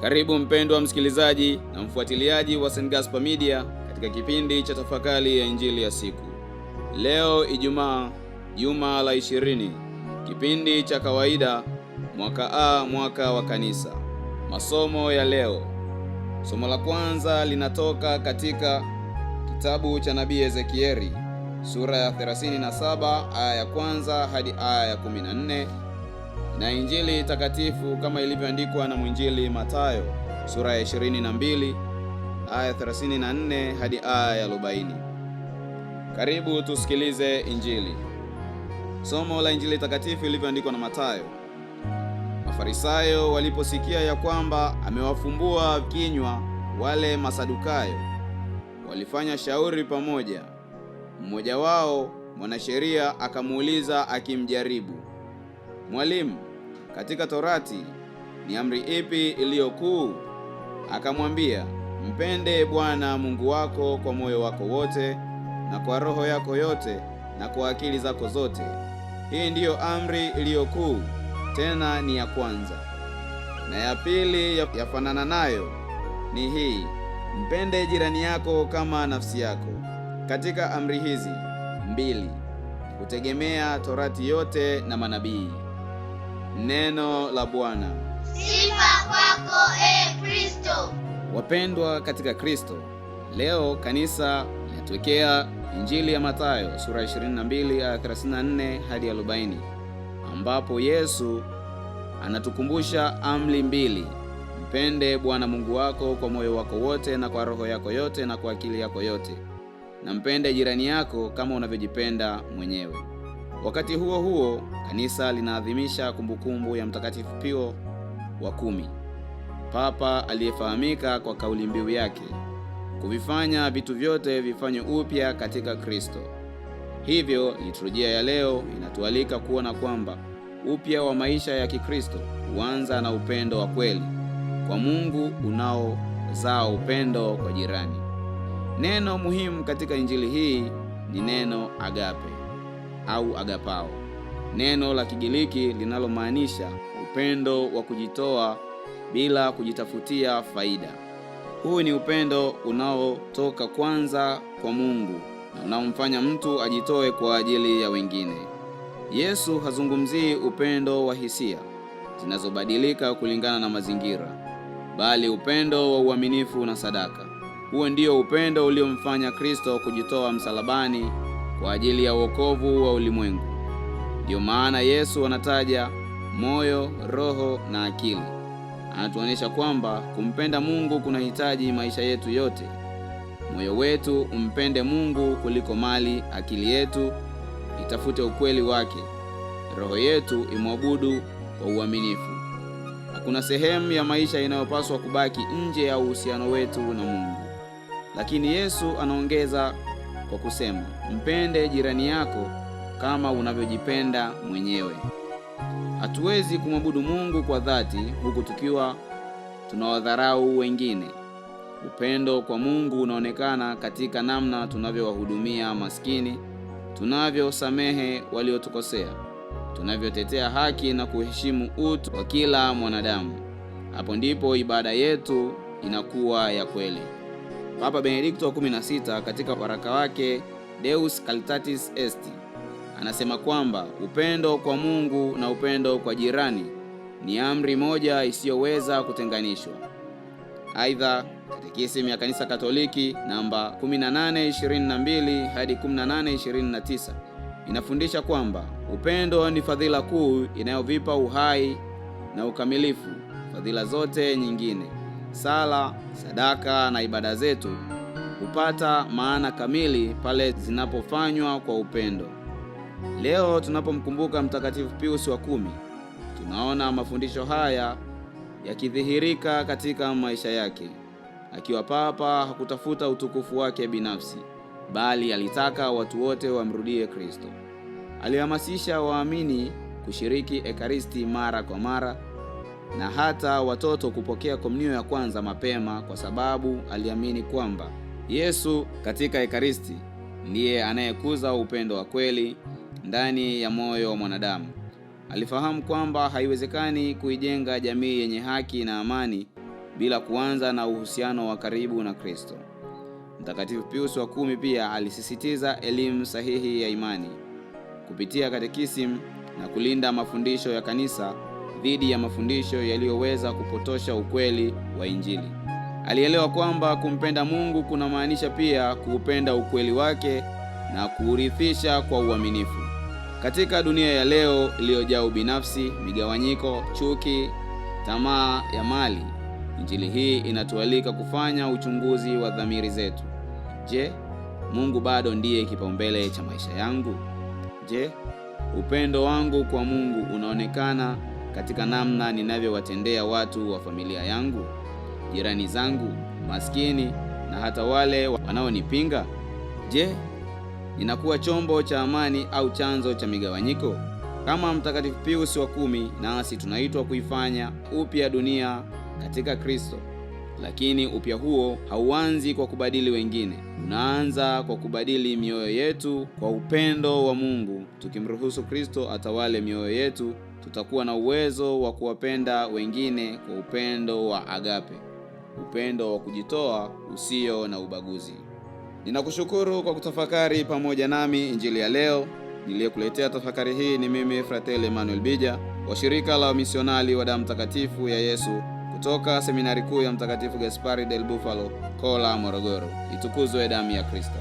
Karibu mpendwa msikilizaji na mfuatiliaji wa St. Gaspar Media katika kipindi cha tafakari ya Injili ya siku. Leo Ijumaa, juma la 20, kipindi cha kawaida, mwaka A, mwaka wa kanisa. Masomo ya leo. Somo la kwanza linatoka katika kitabu cha nabii Ezekieli, sura ya 37 aya ya kwanza hadi aya ya 14, na Injili takatifu kama ilivyoandikwa na mwinjili Mathayo, sura ya 22 aya 34 hadi aya ya 40. Karibu tusikilize Injili. Somo la Injili takatifu ilivyoandikwa na Mathayo. Mafarisayo waliposikia ya kwamba amewafumbua kinywa wale Masadukayo, walifanya shauri pamoja. Mmoja wao, mwanasheria, akamuuliza akimjaribu, "Mwalimu, katika Torati ni amri ipi iliyo kuu?" Akamwambia, "Mpende Bwana Mungu wako kwa moyo wako wote, na kwa roho yako yote, na kwa akili zako zote. Hii ndiyo amri iliyo kuu, tena ni ya kwanza. Na ya pili yafanana nayo ni hii: mpende jirani yako kama nafsi yako. Katika amri hizi mbili hutegemea Torati yote na manabii." Neno la Bwana. Sifa kwako Kristo. Wapendwa katika Kristo, leo kanisa linatuwekea Injili ya Mathayo sura 22 aya 34 hadi 40, ambapo Yesu anatukumbusha amri mbili: mpende Bwana Mungu wako kwa moyo wako wote, na kwa roho yako yote, na kwa akili yako yote, na mpende jirani yako kama unavyojipenda mwenyewe. Wakati huo huo, kanisa linaadhimisha kumbukumbu ya Mtakatifu Pio wa 10, Papa aliyefahamika kwa kauli mbiu yake, kuvifanya vitu vyote vifanywe upya katika Kristo. Hivyo liturujia ya leo inatualika kuona kwamba upya wa maisha ya Kikristo huanza na upendo wa kweli kwa Mungu unaozaa upendo kwa jirani. Neno muhimu katika Injili hii ni neno agape au agapao, neno la Kigiriki linalomaanisha upendo wa kujitoa bila kujitafutia faida. Huu ni upendo unaotoka kwanza kwa Mungu na unaomfanya mtu ajitoe kwa ajili ya wengine. Yesu hazungumzii upendo wa hisia zinazobadilika kulingana na mazingira, bali upendo wa uaminifu na sadaka. Huo ndio upendo uliomfanya Kristo kujitoa msalabani kwa ajili ya wokovu wa ulimwengu. Ndio maana Yesu anataja moyo, roho na akili. Anatuonyesha kwamba kumpenda Mungu kunahitaji maisha yetu yote. Moyo wetu umpende Mungu kuliko mali, akili yetu itafute ukweli wake, roho yetu imwabudu kwa uaminifu. Hakuna sehemu ya maisha inayopaswa kubaki nje ya uhusiano wetu na Mungu. Lakini Yesu anaongeza kwa kusema, mpende jirani yako kama unavyojipenda mwenyewe. Hatuwezi kumwabudu Mungu kwa dhati huku tukiwa tunawadharau wengine. Upendo kwa Mungu unaonekana katika namna tunavyowahudumia maskini, tunavyosamehe waliotukosea, tunavyotetea haki na kuheshimu utu wa kila mwanadamu. Hapo ndipo ibada yetu inakuwa ya kweli. Papa Benedikto wa 16 katika waraka wake Deus Caritatis Est anasema kwamba upendo kwa Mungu na upendo kwa jirani ni amri moja isiyoweza kutenganishwa. Aidha, Katekisimu ya Kanisa Katoliki namba 1822 hadi 1829 inafundisha kwamba upendo ni fadhila kuu inayovipa uhai na ukamilifu fadhila zote nyingine. Sala, sadaka na ibada zetu hupata maana kamili pale zinapofanywa kwa upendo. Leo tunapomkumbuka Mtakatifu Pius wa 10, tunaona mafundisho haya yakidhihirika katika maisha yake. Akiwa papa, hakutafuta utukufu wake binafsi, bali alitaka watu wote wamrudie Kristo. Alihamasisha waamini kushiriki Ekaristi mara kwa mara, na hata watoto kupokea komunio ya kwanza mapema, kwa sababu aliamini kwamba Yesu katika Ekaristi ndiye anayekuza upendo wa kweli ndani ya moyo wa mwanadamu. Alifahamu kwamba haiwezekani kuijenga jamii yenye haki na amani bila kuanza na uhusiano wa karibu na Kristo. Mtakatifu Pius wa 10 pia alisisitiza elimu sahihi ya imani kupitia katekisimu na kulinda mafundisho ya kanisa dhidi ya mafundisho yaliyoweza kupotosha ukweli wa Injili. Alielewa kwamba kumpenda Mungu kunamaanisha pia kuupenda ukweli wake na kuurithisha kwa uaminifu. Katika dunia ya leo iliyojaa ubinafsi, migawanyiko, chuki, tamaa ya mali, Injili hii inatualika kufanya uchunguzi wa dhamiri zetu. Je, Mungu bado ndiye kipaumbele cha maisha yangu? Je, upendo wangu kwa Mungu unaonekana katika namna ninavyowatendea watu wa familia yangu, jirani zangu, maskini na hata wale wanaonipinga? Je, ninakuwa chombo cha amani au chanzo cha migawanyiko? Kama Mtakatifu Pius wa 10, nasi tunaitwa kuifanya upya dunia katika Kristo. Lakini upya huo hauanzi kwa kubadili wengine. Unaanza kwa kubadili mioyo yetu kwa upendo wa Mungu. Tukimruhusu Kristo atawale mioyo yetu, tutakuwa na uwezo wa kuwapenda wengine kwa upendo wa agape, upendo wa kujitoa usio na ubaguzi. Ninakushukuru kwa kutafakari pamoja nami Injili ya leo. Niliyekuletea tafakari hii ni mimi Fratelli Emmanuel Bija wa shirika la misionari wa damu takatifu ya Yesu kutoka seminari kuu ya Mtakatifu Gaspari del Bufalo, Kola, Morogoro. Itukuzwe damu ya Kristo.